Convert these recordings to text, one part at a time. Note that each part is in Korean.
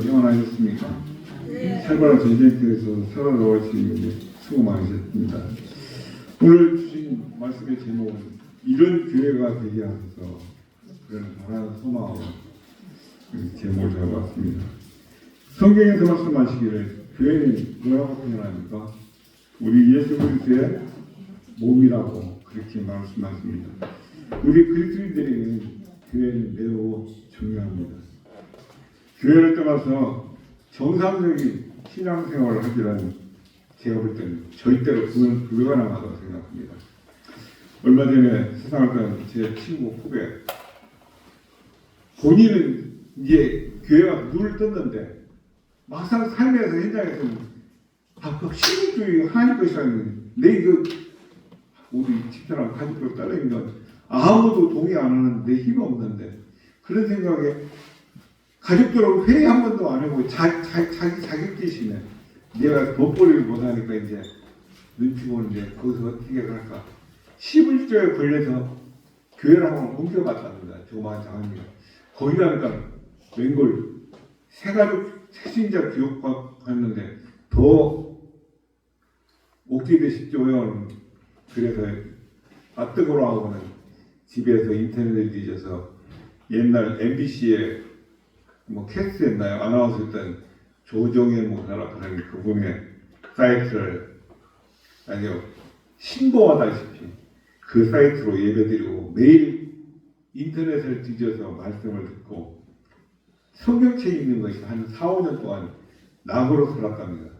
평안하셨습니까? 살벌한 전쟁터에서 살아나오시는 수고 많으셨습니다. 오늘 주신 말씀의 제목은 이런 교회가 되게 하셔서 그런 바라는 소망으로 제목을 잡아봤습니다. 성경에서 말씀하시기를 교회는 뭐라고 표현합니까? 우리 예수 그리스도의 몸이라고 그렇게 말씀하십니다. 우리 그리스도인들에게는 교회는 매우 중요합니다. 교회를 떠나서 정상적인 신앙생활을 하기란 제가 볼 때는 절대로 불가능하다고 생각합니다. 얼마 전에 세상을 떠난 제 친구 후배, 본인은 이제 교회가 눈을 떴는데 막상 삶에서 현장에서는 그 신앙주의 하나님 것이라는 내 우리 집사람 가족들 따르는 건 아무도 동의 안 하는 내 힘이 없는데 그런 생각에 가족들하고 회의 한 번도 안 하고 자격지심에 내가 돋보리를 못하니까 이제 눈치 보는데 거기서 어떻게 할까 11조에 걸려서 교회를 한번 옮겨갔답니다. 조그마한 장학님 거기 가니까 웬걸 새가족 새신자 교육과 갔는데 더 옥죄 되십시오요. 그래서 아뜨거라고는 집에서 인터넷을 뒤져서 옛날 MBC에 캐스트였나요? 아나운서였던 조정현 목사라 그러는 그분의 사이트를 아니요 신고하다시피 그 사이트로 예배드리고 매일 인터넷을 뒤져서 말씀을 듣고 성경책 읽는 것이 한 4, 5년 동안 낙으로 살았답니다.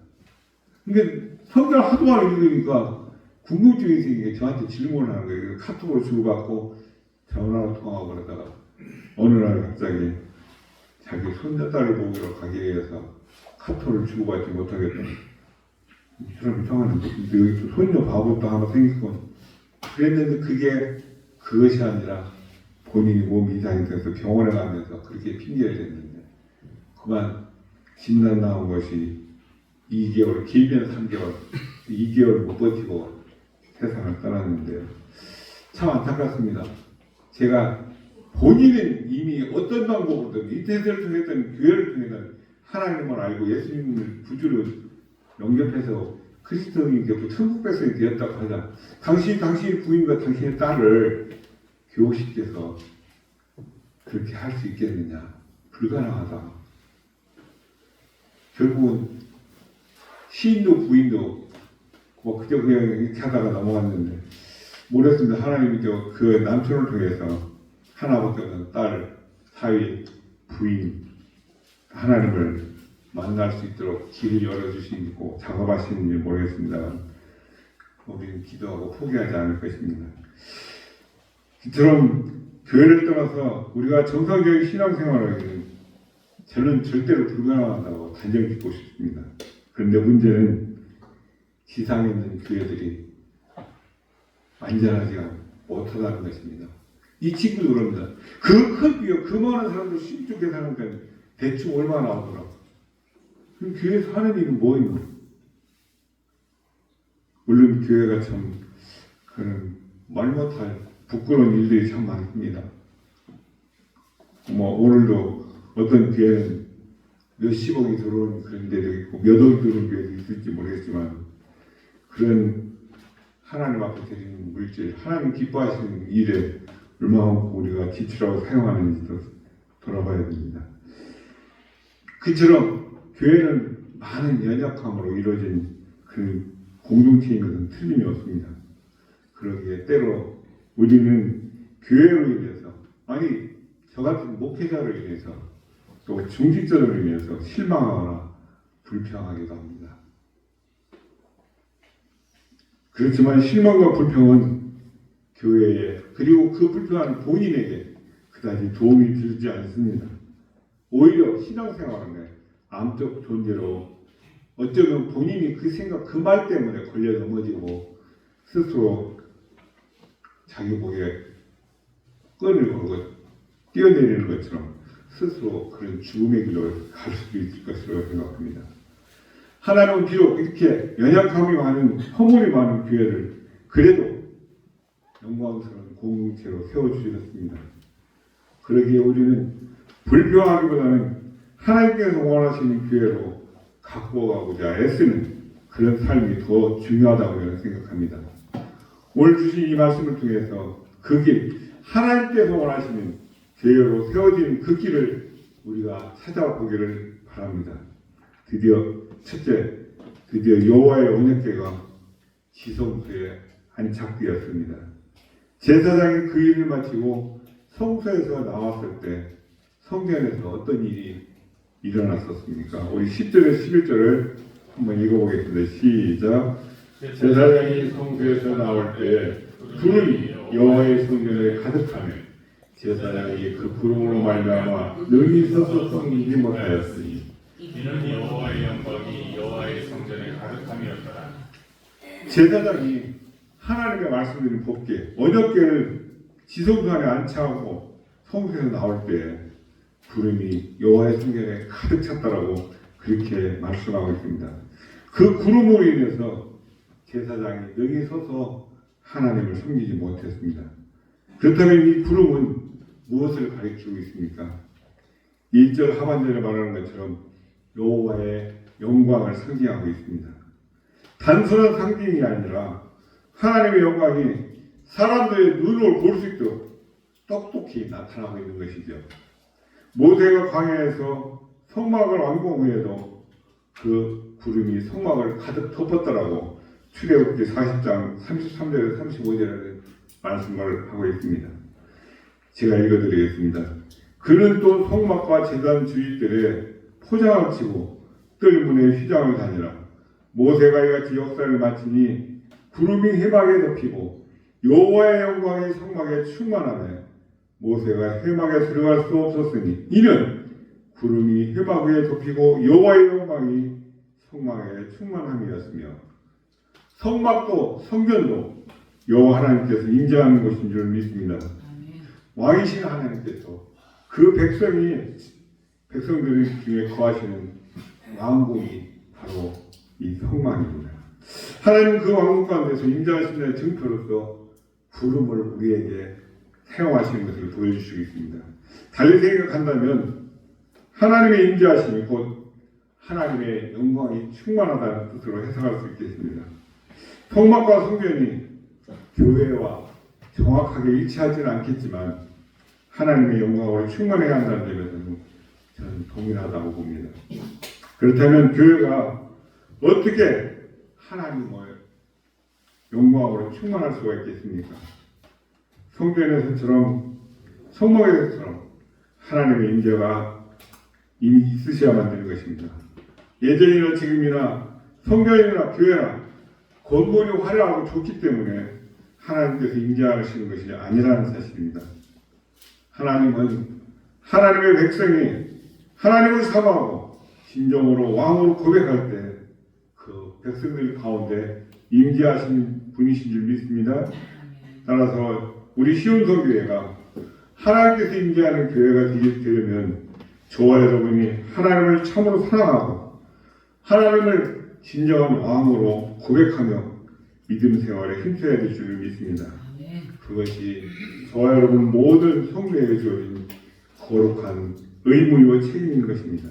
그러니까 성경을 하도 많이 읽으니까 궁금증이 생기게 저한테 질문을 하는 거예요. 카톡으로 주고받고 전화로 통화하고 그러다가 어느 날 갑자기 자기 손자딸을 보기로 가기 위해서 카톡을 주고받지 못하겠다. 이 사람 이상한데 손녀 바보도 하나 생겼고 그랬는데 그것이 아니라 본인이 몸이 이상이 돼서 병원에 가면서 그렇게 핑계를 댔는데 그만 진단 나온 것이 2개월, 길면 3개월, 2개월 못 버티고 세상을 떠났는데요. 참 안타깝습니다. 제가 본인은 이미 어떤 방법으로든 인터넷을 통해서든 교회를 통해서든 하나님을 알고 예수님을 구주로 영접해서 그리스도인이 되고 천국 백성이 되었다고 하자. 당신의 부인과 당신의 딸을 교육시켜서 그렇게 할 수 있겠느냐? 불가능하다. 결국은 시인도 부인도 그저 그냥 이렇게 하다가 넘어갔는데 모르겠습니다. 하나님이 그 남편을 통해서 하나밖에 없는 딸, 사위, 부인 하나님을 만날 수 있도록 길을 열어주시고 작업하시는지 모르겠습니다만 우리는 기도하고 포기하지 않을 것입니다. 이처럼 교회를 떠나서 우리가 정상적인 신앙생활을 하기는 저는 절대로 불가능하다고 단정 짓고 싶습니다. 그런데 문제는 지상에 있는 교회들이 안전하지 못하다는 것입니다. 이 친구도 그럽니다. 큰 비용, 그 많은 사람들 신축에 사는데 대충 얼마 나오더라. 그럼 교회에서 하는 일은 뭐입니까? 물론 교회가 참 그런 말 못할 부끄러운 일들이 참 많습니다. 오늘도 어떤 교회는 몇십억이 들어오는 그런 데도 있고 몇 억이 들어오는 교회도 있을지 모르겠지만 그런 하나님 앞에 드리는 물질, 하나님 기뻐하시는 일에 얼마만큼 우리가 지출하고 사용하는지도 돌아봐야 됩니다. 그처럼 교회는 많은 연약함으로 이루어진 그 공동체임에는 틀림이 없습니다. 그러기에 때로 우리는 교회로 인해서 저 같은 목회자로 인해서 또 중직자로 인해서 실망하거나 불평하기도 합니다. 그렇지만 실망과 불평은 교회에 그리고 그 불평하는 본인에게 그다지 도움이 되지 않습니다. 오히려 신앙생활에 암적 존재로 어쩌면 본인이 그 생각 그 말 때문에 걸려 넘어지고 스스로 자기 목에 끈을 걸고 뛰어내리는 것처럼 스스로 그런 죽음의 길로 갈 수도 있을 것이라고 생각합니다. 하나님은 비록 이렇게 연약함이 많은 허물이 많은 교회를 그래도 영광스러운 공동체로 세워주셨습니다. 그러기에 우리는 불평하기보다는 하나님께서 원하시는 교회로 갖고 가고자 애쓰는 그런 삶이 더 중요하다고 저는 생각합니다. 오늘 주신 이 말씀을 통해서 그 길, 하나님께서 원하시는 교회로 세워진 그 길을 우리가 찾아보기를 바랍니다. 드디어 여호와의 언약궤가 지성소에 안착되었습니다. 제사장이 그 일을 마치고 성소에서 나왔을 때 성전에서 어떤 일이 일어났었습니까? 우리 10절에 11절을 한번 읽어보겠습니다. 시작. 제사장이 성소에서 나올 때 구름이 여호와의 성전에 가득하며 제사장이 그 구름으로 말미암아 능히 서서 섬기지 못하였으니 이는 여호와의 영광이 여호와의 성전에 가득함이었더라. 제사장이 하나님의 말씀드린 법궤 언약궤를 지성소 안에 안착하고 성소에서 나올 때 구름이 여호와의 성전에 가득 찼다라고 그렇게 말씀하고 있습니다. 그 구름으로 인해서 제사장이 능히 서서 하나님을 섬기지 못했습니다. 그렇다면 이 구름은 무엇을 가리키고 있습니까? 1절 하반절에 말하는 것처럼 여호와의 영광을 상징하고 있습니다. 단순한 상징이 아니라 하나님의 영광이 사람들의 눈으로 볼 수 있도록 똑똑히 나타나고 있는 것이죠. 모세가 광야에서 성막을 완공 후에도 그 구름이 성막을 가득 덮었더라고 출애굽기 40장 33절에서 35절에는 말씀을 하고 있습니다. 제가 읽어드리겠습니다. 그는 또 성막과 제단 주위들에 포장을 치고 뜰문에 휘장을 다니라. 모세가 이같이 역사를 마치니 구름이 해막에 덮이고 여호와의 영광이 성막에 충만하며 모세가 해막에 들어갈 수 없었으니 이는 구름이 해막 위에 덮이고 여호와의 영광이 성막에 충만함이었으며 성막도 성전도 여호와 하나님께서 임재하는 곳인 줄 믿습니다. 왕이신 하나님께서 그 백성들 중에 거하시는 왕국이 바로 이 성막입니다. 하나님은 그 왕국 가운데서 임재하시는 증표로서 구름을 우리에게 사용하시는 것을 보여주시고 있습니다. 달리 생각한다면 하나님의 임재하심이 곧 하나님의 영광이 충만하다는 뜻으로 해석할 수 있겠습니다. 성막과 성전이 교회와 정확하게 일치하지는 않겠지만 하나님의 영광으로 충만해야 한다는 점에서는 저는 동일하다고 봅니다. 그렇다면 교회가 어떻게 하나님의 영광으로 충만할 수가 있겠습니까? 성전에서처럼 성막에서처럼 하나님의 임재가 이미 있으셔야만 되는 것입니다. 예전이나 지금이나 성전이나 교회나 건물이 화려하고 좋기 때문에 하나님께서 임재하시는 것이 아니라는 사실입니다. 하나님은 하나님의 백성이 하나님을 사모하고 진정으로 왕으로 고백할 때 그 백성들 가운데 임재하신 분이신 줄 믿습니다. 따라서 우리 시온성교회가 하나님께서 임재하는 교회가 되려면 저와 여러분이 하나님을 참으로 사랑하고 하나님을 진정한 왕으로 고백하며 믿음 생활에 힘써야 될 줄 믿습니다. 그것이 저와 여러분 모든 성도에게 주어진 거룩한 의무이고 책임인 것입니다.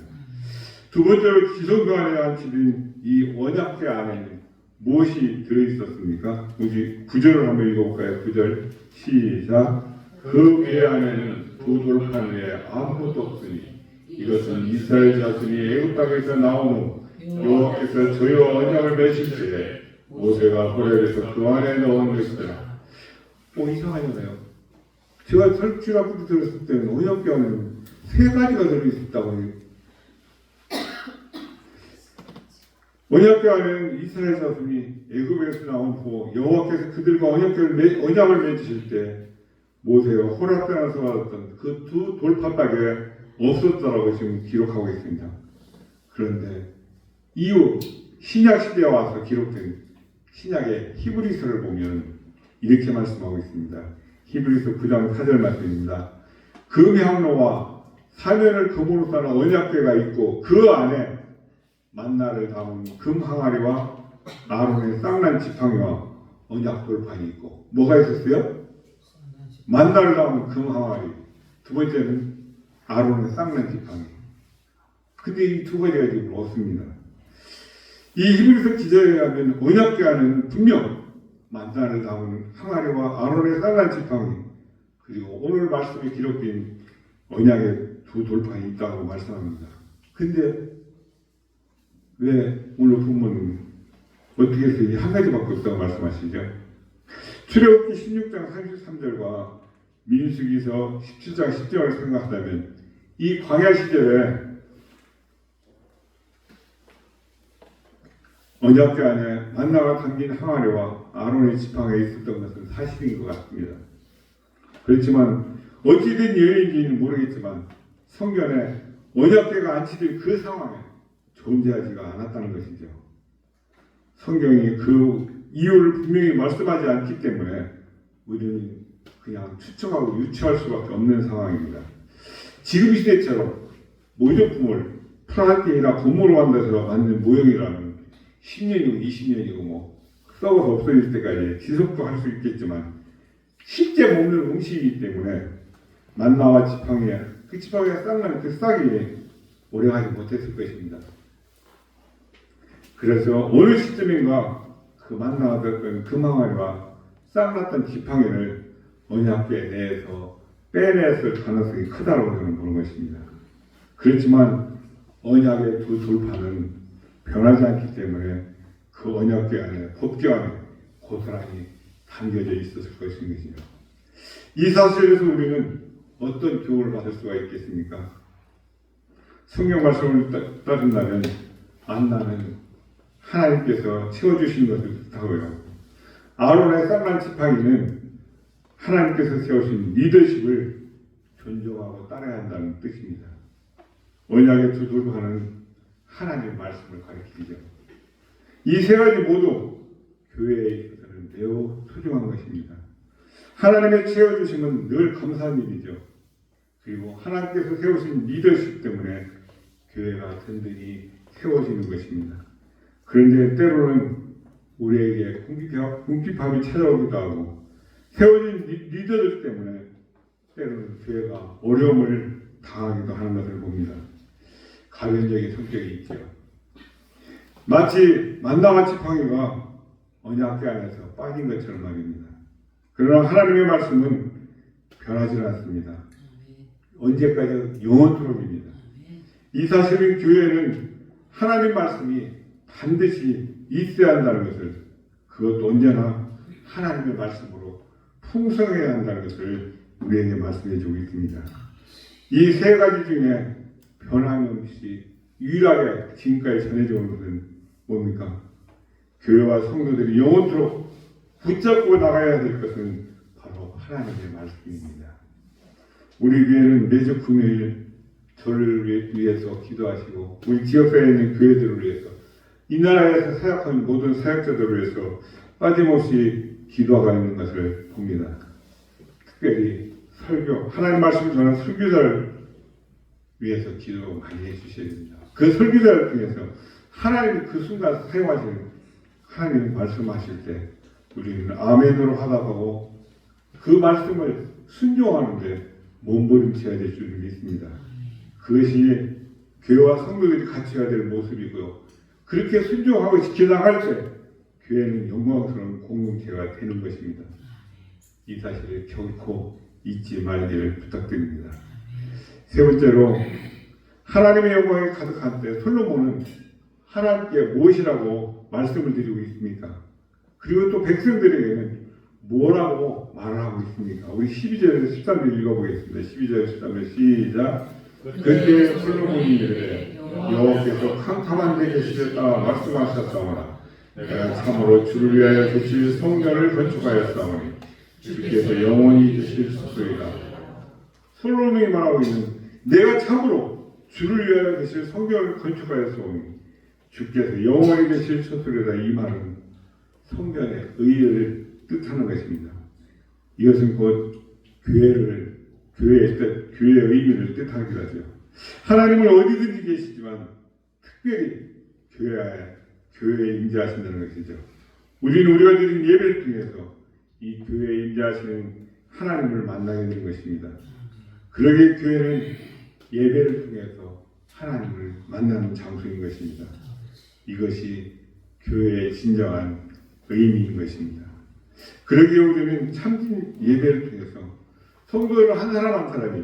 두 번째로 지성소 안에 안치된 이 언약궤 안에는 무엇이 들어있었습니까? 우리 9절을 한번 읽어볼까요? 9절 시작. 그 궤 안에는 두 돌판 외에 아무것도 없으니 이것은 이스라엘 자손이 애굽 땅에서 나온 후 여호와께서 저희와 언약을 맺으실 때에 모세가 호렙에서 그 안에 넣은 것이더라. 이상하잖아요. 제가 설치라고 들었을 때는 언약궤 안에는 세 가지가 들어있었다고 해요. 언약궤 안에는 이스라엘 자손이 애굽에서 나온 후 여호와께서 그들과 언약을 맺으실 때 모세가 호렙 땅에서 받았던 그 두 돌판밖에 없었다라고 지금 기록하고 있습니다. 그런데 이후 신약 시대에 와서 기록된 신약의 히브리서를 보면 이렇게 말씀하고 있습니다. 히브리서 9장 4절 말씀입니다. 금의 항로와 사면을 금으로 싸는 언약궤가 있고 그 안에 만나를 담은 금 항아리와 아론의 쌍난 지팡이와 언약 돌판이 있고 뭐가 있었어요? 만나를 담은 금 항아리. 두 번째는 아론의 쌍난 지팡이. 근데 이 두 가지가 지금 없습니다. 이 히브리서 기자에 의하면 언약궤안은 분명 만나를 담은 항아리와 아론의 쌀난 지팡이 그리고 오늘 말씀에 기록된 언약의 두 돌판이 있다고 말씀합니다. 근데 왜 오늘 본문은 어떻게 해서 이 한 가지밖에 없다고 말씀하시죠? 출애굽기 16장 33절과 민수기서 17장 10절을 생각한다면 이 광야 시절에 언약궤 안에 만나가 담긴 항아리와 아론의 지팡이가 있었던 것은 사실인 것 같습니다. 그렇지만 어찌된 여인인지는 모르겠지만 성경에 언약궤가 안치될 그 상황에 존재하지가 않았다는 것이죠. 성경이 그 이유를 분명히 말씀하지 않기 때문에 우리는 그냥 추측하고 유추할 수밖에 없는 상황입니다. 지금 시대처럼 모조품을 플라스틱이나 고무로 만들어서 만든 모형이라면 10년이고 20년이고 뭐 썩어서 없어질 때까지 지속도 할 수 있겠지만 실제 먹는 음식이기 때문에 만나와 지팡이에 그 지팡이가 싹나는 그 싹이 오래가지 못했을 것입니다. 그래서 어느 시점인가 그 만나가 됐던 그 망아리와 싹났던 지팡이를 언약궤 내에서 빼냈을 가능성이 크다고 저는 보는 것입니다. 그렇지만 언약의 두 돌판은 변하지 않기 때문에 그 언약궤 안에 법궤 안에 고스란히 담겨져 있었을 것입니다. 이 사실에서 우리는 어떤 교훈을 받을 수가 있겠습니까? 성경 말씀을 따른다면 만나는 하나님께서 채워주신 것을 뜻하고요. 아론의 쌍난 지팡이는 하나님께서 세우신 리더십을 존중하고 따라야 한다는 뜻입니다. 언약의 두 돌판은 하나님의 말씀을 가리키죠. 이 세 가지 모두 교회에 있어서는 매우 소중한 것입니다. 하나님의 채워주심은 늘 감사한 일이죠. 그리고 하나님께서 세우신 리더십 때문에 교회가 든든히 세워지는 것입니다. 그런데 때로는 우리에게 궁핍함이 찾아오기도 하고 세워진 리더들 때문에 때로는 교회가 어려움을 당하기도 하는 것을 봅니다. 가변적인 성격이 있죠. 마치 만나와 지팡이가 언약궤 안에서 빠진 것처럼 말입니다. 그러나 하나님의 말씀은 변하지 않습니다. 언제까지 영원토록입니다. 이 사실은 교회는 하나님 말씀이 반드시 있어야 한다는 것을, 그것도 언제나 하나님의 말씀으로 풍성해야 한다는 것을 우리에게 말씀해 주고 있습니다. 이 세 가지 중에 변함없이 유일하게 지금까지 전해져 온 것은 뭡니까? 교회와 성도들이 영원토록 붙잡고 나가야 될 것은 바로 하나님의 말씀입니다. 우리 교회는 매주 금요일 저를 위해서 기도하시고 우리 지역사회에 있는 교회들을 위해서 이 나라에서 사역하는 모든 사역자들을 위해서 빠짐없이 기도하고 있는 것을 봅니다. 특별히 설교, 하나님 말씀을 전하는 설교자를 위해서 기도 많이 해주셔야 됩니다. 그 설교자를 통해서 하나님 그 순간 사용하시는 하나님 말씀하실 때 우리는 아멘으로 하다가고 그 말씀을 순종하는데 몸부림쳐야 될 줄 믿습니다. 그것이 교회와 성도들이 같이 해야 될 모습이고요. 그렇게 순종하고 지켜나갈 때 교회는 영광스러운 공동체가 되는 것입니다. 이 사실을 결코 잊지 말기를 부탁드립니다. 세 번째로 하나님의 영광이 가득한 때 솔로몬은 하나님께 무엇이라고 말씀을 드리고 있습니까? 그리고 또 백성들에게는 뭐라고 말을 하고 있습니까? 우리 12절에서 13절 읽어보겠습니다. 12절 13절 시작. 그때 솔로몬이 이르되 여호와께서 캄캄한 데 계시겠다 말씀하셨사오나 내가 참으로 주를 위하여 계실 성전을 건축하였사오니 주께서 영원히 계실 소소이다. 솔로몬이 말하고 있는 내가 참으로 주를 위하여 계실 성전을 건축하였사오니 주께서 영원히 계실 소소이다. 이 말은 성전의 의의를 뜻하는 것입니다. 이것은 곧 교회의 뜻, 교회의 의미를 뜻하기도 하죠. 하나님은 어디든지 계시지만 특별히 교회에 임재하신다는 것이죠. 우리는 우리가 드린 예배를 통해서 이 교회에 임재하시는 하나님을 만나게 되는 것입니다. 그러기에 교회는 예배를 통해서 하나님을 만나는 장소인 것입니다. 이것이 교회의 진정한 의미인 것입니다. 그러기에 우리는 참진 예배를 통해서 성도들 한 사람 한 사람이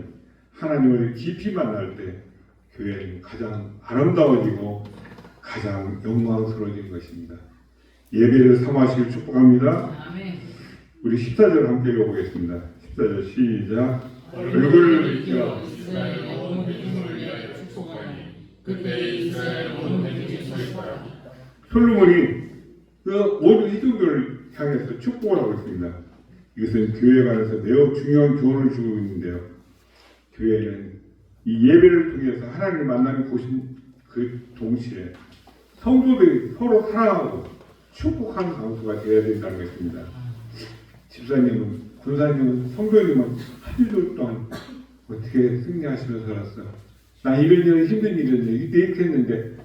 하나님을 깊이 만날 때 교회는 가장 아름다워지고 가장 영광스러워진 것입니다. 예배를 삼으시길 축복합니다. 아멘. 우리 14절 함께 읽어보겠습니다. 14절 시작. 얼굴을 비켜 이스라엘 온 백성을 위하여 축복하니 그때 이스라엘 온 백성이 설 거라. 솔로몬이 그 모든 이동교를 향해서 축복을 하고 있습니다. 이것은 교회에 관해서 매우 중요한 교훈을 주고 있는데요. 교회는 이 예배를 통해서 하나님을 만나는 곳인 그 동시에 성도들이 서로 사랑하고 축복하는 장소가 되어야 된다는 것입니다. 집사님은, 군사님은, 성도님은 한 주 동안 어떻게 승리하시면서 살았어? 나 이런 힘든 일이었는데 이때 이렇게 했는데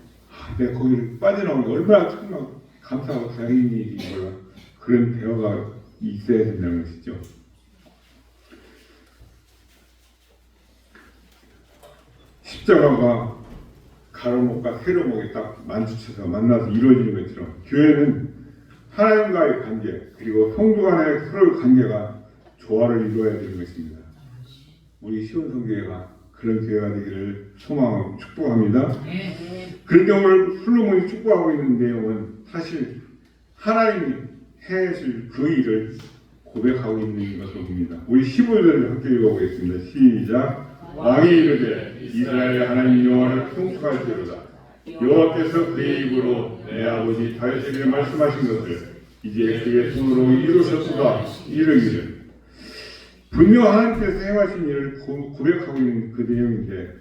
내가 거기를 빠져나온 게 얼마나 정말 감사하고 다행인 일인 거라. 그런 대화가 있어야 된다는 것이죠. 십자가가 가로목과 세로목에 딱 마주쳐서 만나서 이루어지는 것처럼 교회는 하나님과의 관계 그리고 성도 간의 서로의 관계가 조화를 이루어야 되는 것입니다. 우리 시온성교회가 그런 교회가 되기를 소망하고 축복합니다. 그런데 오늘 솔로몬이 축복하고 있는 내용은 사실 하나님이 행하실 그 일을 고백하고 있는 것으로 봅니다. 우리 15절을 함께 읽어보겠습니다. 시작. 왕이 이르되 이스라엘 하나님 여호와를 통촉할지로다. 여호와께서 그의 입으로 내 아버지 다윗에게 말씀하신 것을 이제 그의 손으로 이루셨도다. 이르기를. 분명 하나님께서 행하신 일을 고백하고 있는 그 내용인데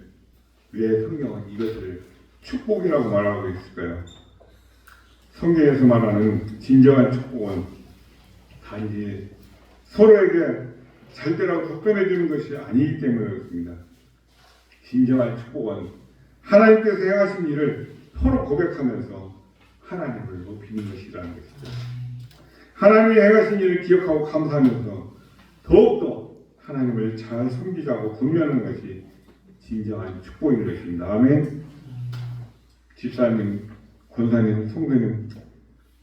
왜 성경은 이것을 축복이라고 말하고 있을까요? 성경에서 말하는 진정한 축복은 단지 서로에게 잘되라고 덕분해주는 것이 아니기 때문에 그렇습니다. 진정한 축복은 하나님께서 행하신 일을 서로 고백하면서 하나님을 높이는 것이라는 것이죠. 하나님이 행하신 일을 기억하고 감사하면서 더욱더 하나님을 잘 섬기자고 권면하는 것이 진정한 축복인 것입니다. 아멘. 집사님, 권사님, 성도님,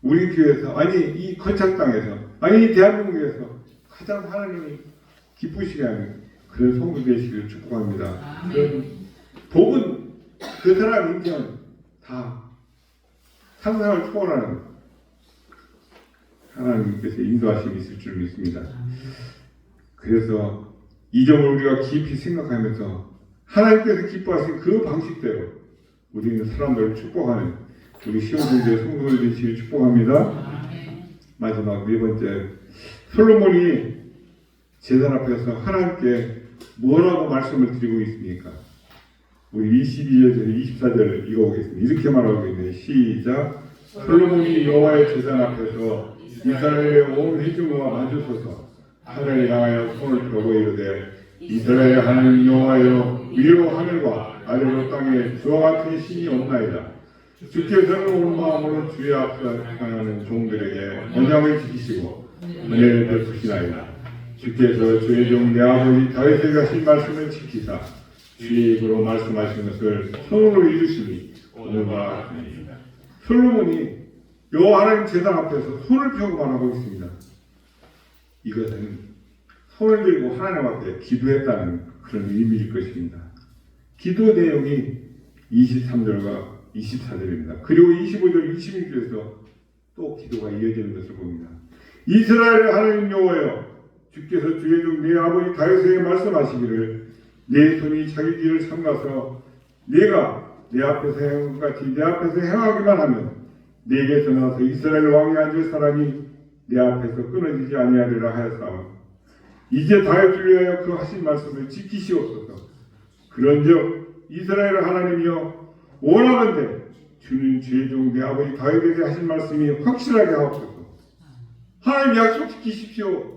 우리 교회에서 아니 이 거창 땅에서 아니 이 대한민국에서 가장 하나님이 기쁘시게 하는 그런 성도 되시기를 축복합니다. 그런 복은 그 사람 인생 다 상상을 초월하는 하나님께서 인도하심이 있을 줄 믿습니다. 그래서 이 점을 우리가 깊이 생각하면서 하나님께서 기뻐하신 그 방식대로 우리는 사람들을 축복하는 우리 시온교회 성도들 되시기를 축복합니다. 마지막 네 번째, 솔로몬이 제단 앞에서 하나님께 뭐라고 말씀을 드리고 있습니까? 우리 22절, 24절을 읽어보겠습니다. 이렇게 말하고 있네요. 시작. 솔로몬이 여호와의 제단 앞에서 이스라엘의 온 회중과 마주서서 하늘을 향하여 손을 펴고 이르되 이스라엘 하나님 여호와여 위로 하늘과 아래로 땅에 주와 같은 신이 없나이다. 주께서는 온 마음으로 주의 앞서 행하는 종들에게 언약을 지키시고 은혜를 베푸시나이다. 주께서 주의 종 내 아버지 다윗에게 하신 말씀을 지키사 주의 입으로 말씀하신 것을 손으로 이루시니 오늘과 같으니이다. 솔로몬이 여호와 하나님 제단 앞에서 손을 펴고 말하고 있습니다. 이것은 손을 들고 하나님 앞에 기도했다는 그런 의미일 것입니다. 기도 내용이 23절과 24절입니다. 그리고 25절, 26절에서 또 기도가 이어지는 것을 봅니다. 이스라엘의 하나님 여호와여 주께서 주의 종 내 아버지 다윗에게 말씀하시기를 내 손이 자기 길을 삼가서 내가 내 앞에서 행한 것 같이 내 앞에서 행하기만 하면 내게서 나서 이스라엘 왕이 앉을 사람이 내 앞에서 끊어지지 아니하리라 하였사오니 이제 다윗을 위하여 그 하신 말씀을 지키시옵소서. 그런즉 이스라엘 하나님이여 원하건대 주는 주의 종 내 아버지 다윗에게 하신 말씀이 확실하게 하옵소서. 하나님 약속 지키십시오.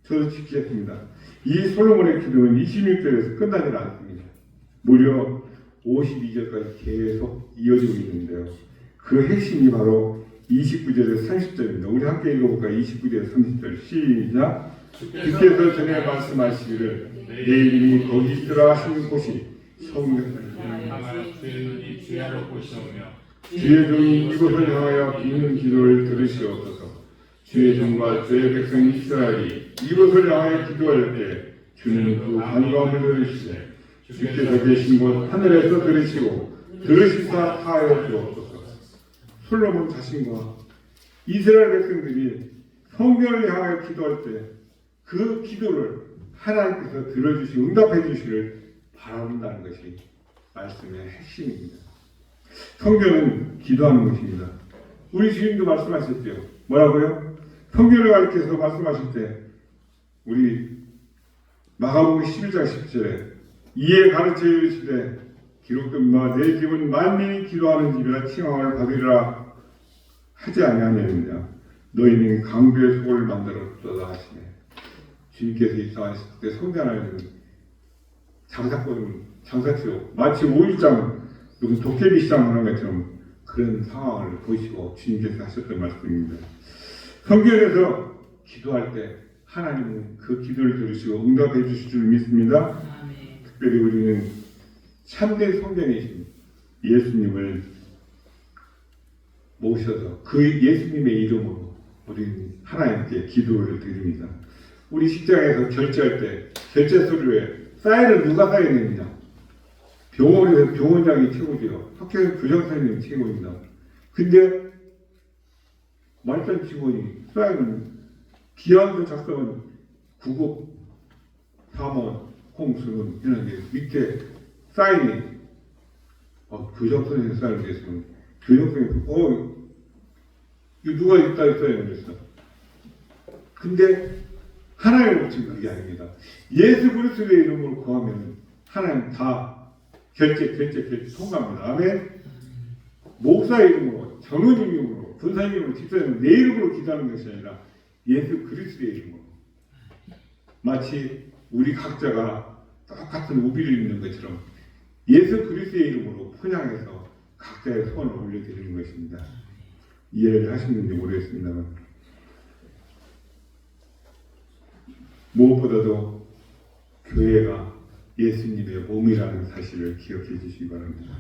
저도 지키겠습니다. 이 솔로몬의 기도는 26절에서 끝나지 않습니다. 무려 52절까지 계속 이어지고 있는데요. 그 핵심이 바로 29절에서 30절입니다. 우리 함께 읽어볼까요? 29절에서 30절 시작. 주께서 전에 말씀하시기를 내 이름이 거기 있으라 하신 곳이 성령 향하여 주의 눈이 주야로 보시오며 주의 종이 이곳을 향하여 비는 기도를 들으시옵소서. 주의 종과 주의 백성 이스라엘이 이곳을 향하여 기도할 때 주는 그 간구함을 들으시되 주께서 계신 곳 하늘에서 들으시고 들으시사 하여 주옵소서. 솔로몬 자신과 이스라엘 백성들이 성전을 향하여 기도할 때 그 기도를 하나님께서 들어주시고 응답해 주시기를 바란다는 것이 말씀의 핵심입니다. 성전은 기도하는 것입니다. 우리 주님도 말씀하셨죠. 뭐라고요? 성전을 가리켜서 말씀하실 때 우리 마가복음 11장 10절에 이에 가르쳐 이르시되 기록된 바 내 집은 만민이 기도하는 집이라 칭함을 받으리라 하지 아니하느냐. 너희는 강도의 소를 만들었도다 하시네. 주님께서 입성하실 때 성전하는 장사치로 마치 5일장 무슨 도깨비 시장 하는 것처럼 그런 상황을 보시고 주님께서 하셨던 말씀입니다. 성전에서 기도할 때 하나님은 그 기도를 들으시고 응답해 주실 줄 믿습니다. 특별히 우리는 참된 성전이신 예수님을 모셔서 그 예수님의 이름으로 우리는 하나님께 기도를 드립니다. 우리 직장에서 결제할 때 결제 서류에 사인을 누가 사인했느냐? 병원에서 병원장이 최고지요. 학교에서 교장선생님이 최고입니다. 근데 말단 직원이 사인은 기한서 작성은 구급 사무원 홍수는 이런 게 밑에 사인이 교장선생님 사인을 했으면 교장선생님 이거 누가 있다 했어요 그랬어. 근데 하나님의 법칙은 그게 아닙니다. 예수 그리스도의 이름으로 구하면 하나님 다 결제 통과합니다. 아멘. 목사의 이름으로, 전우님 이름으로, 권사님 이름으로, 집사님 내 이름으로 기도하는 것이 아니라 예수 그리스도의 이름으로. 마치 우리 각자가 똑같은 우비를 입는 것처럼 예수 그리스도의 이름으로 포장해서 각자의 소원을 올려드리는 것입니다. 이해를 하시는지 모르겠습니다만 무엇보다도 교회가 예수님의 몸이라는 사실을 기억해 주시기 바랍니다.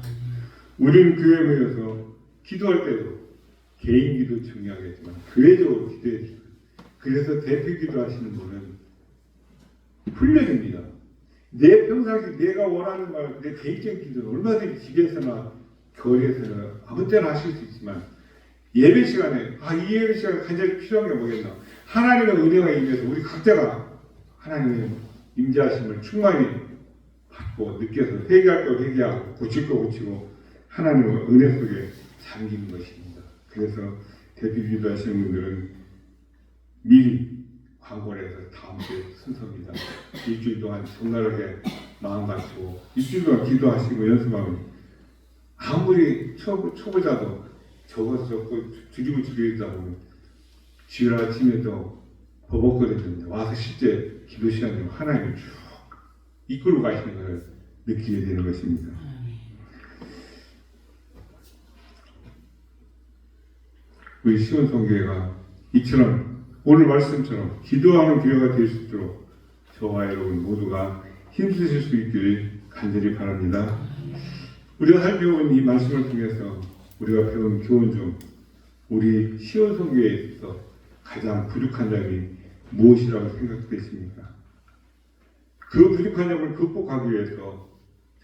우리는 교회에 모여서 기도할 때도 개인 기도 중요하겠지만 교회적으로 기도해 주세요. 그래서 대표 기도하시는 분은 훈련입니다. 내 평상시 내가 원하는 말, 내 개인적인 기도는 얼마든지 집에서나 교회에서나 아무 때나 하실 수 있지만 예배 시간에 이 예배 시간에 간절히 필요한 게 뭐겠나? 하나님의 은혜가 임해서 우리 각자가 하나님의 임재하심을 충만히 받고 느껴서 회개할 거 회개하고 고칠 거 고치고 하나님의 은혜 속에 잠기는 것입니다. 그래서 대표 기도하시는 분들은 미리 광고를 해서 다음 주에 순서입니다. 일주일 동안 적나라하게 마음 갖추고 일주일 동안 기도하시고 연습하면 아무리 초보자도 적어서 줄이고 줄이다 보면 주일 아침에도 버벅거리는데 와서 실제 기도 시간에 하나님을 쭉 이끌고 가시는 것을 느끼게 되는 것입니다. 우리 시온성교회가 이처럼 오늘 말씀처럼 기도하는 교회가 될 수 있도록 저와 여러분 모두가 힘쓰실 수 있기를 간절히 바랍니다. 우리가 살펴본 이 말씀을 통해서 우리가 배운 교훈 중 우리 시온성교회에 있어서 가장 부족한 점이 무엇이라고 생각되십니까? 그 부족한 점을 극복하기 위해서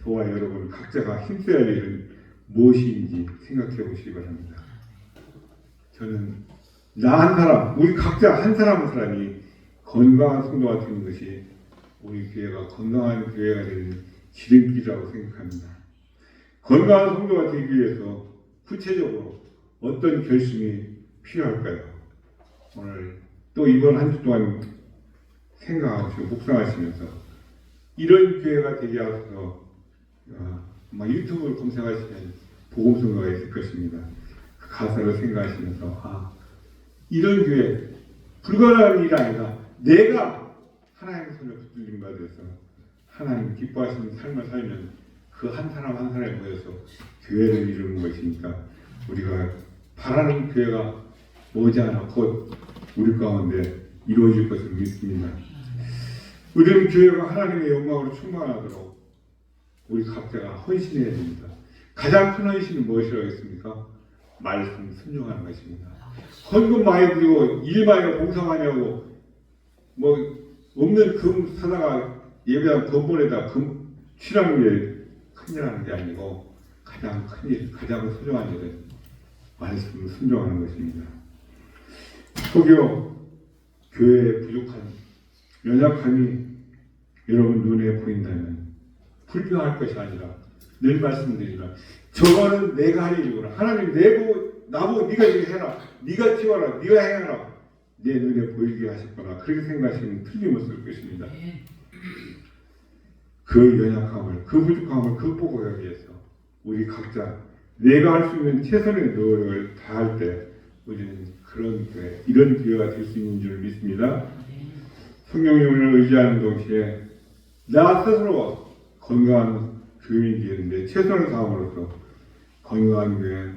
저와 여러분 각자가 힘써야 할 일은 무엇인지 생각해 보시기 바랍니다. 저는 나 한 사람, 우리 각자 한 사람 한 사람이 건강한 성도가 되는 것이 우리 교회가 건강한 교회가 되는 지름길이라고 생각합니다. 건강한 성도가 되기 위해서 구체적으로 어떤 결심이 필요할까요? 오늘 또 이번 한 주 동안 생각하시고 묵상하시면서 이런 교회가 되게 하셔서 유튜브를 검색하시면 복음성가가 있을 것입니다. 그 가사를 생각하시면서 이런 교회 불가능한 일이 아니라 내가 하나님의 손에 붙들림 받아서 하나님 기뻐하시는 삶을 살면 그 한 사람 한 사람에 모여서 교회를 이루는 것이니까 우리가 바라는 교회가 머지않아 곧 우리 가운데 이루어질 것을 믿습니다. 우리는 교회가 하나님의 영광으로 충만하도록 우리 각자가 헌신해야 됩니다. 가장 큰 헌신은 무엇이라고 했습니까? 말씀 순종하는 것입니다. 헌금 많이 드리고 일 많이 봉사 많이 하고 뭐 없는 금 사다가 예배한 건물에다 금 취하는 게 큰일하는 게 아니고 가장 큰일, 가장 소중한 일은 말씀 순종하는 것입니다. 혹여 교회에 부족한 연약함이 여러분 눈에 보인다면 불평할 것이 아니라 늘 말씀드리지만 저거는 내가 할 일이구나. 하나님 나보고 네가 이렇게 해라. 네가 키워라. 네가 행하라. 내 눈에 보이게 하셨구나. 그렇게 생각하시면 틀림없을 것입니다. 그 연약함을, 그 부족함을 극복하기 위해서 우리 각자 내가 할 수 있는 최선의 노력을 다할 때 우리는 그런 교회, 이런 교회가 될 수 있는 줄 믿습니다. 성령님을 의지하는 동시에 나 스스로 건강한 교인이 되는데 최선을 다함으로써 건강한 교회,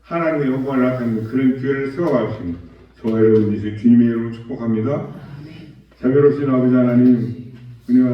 하나님의 영광을 나타내는 그런 교회를 세워가시는 저와 여러분이 주님의 이름으로 축복합니다. 자비로우신 아버지 하나님, 은혜와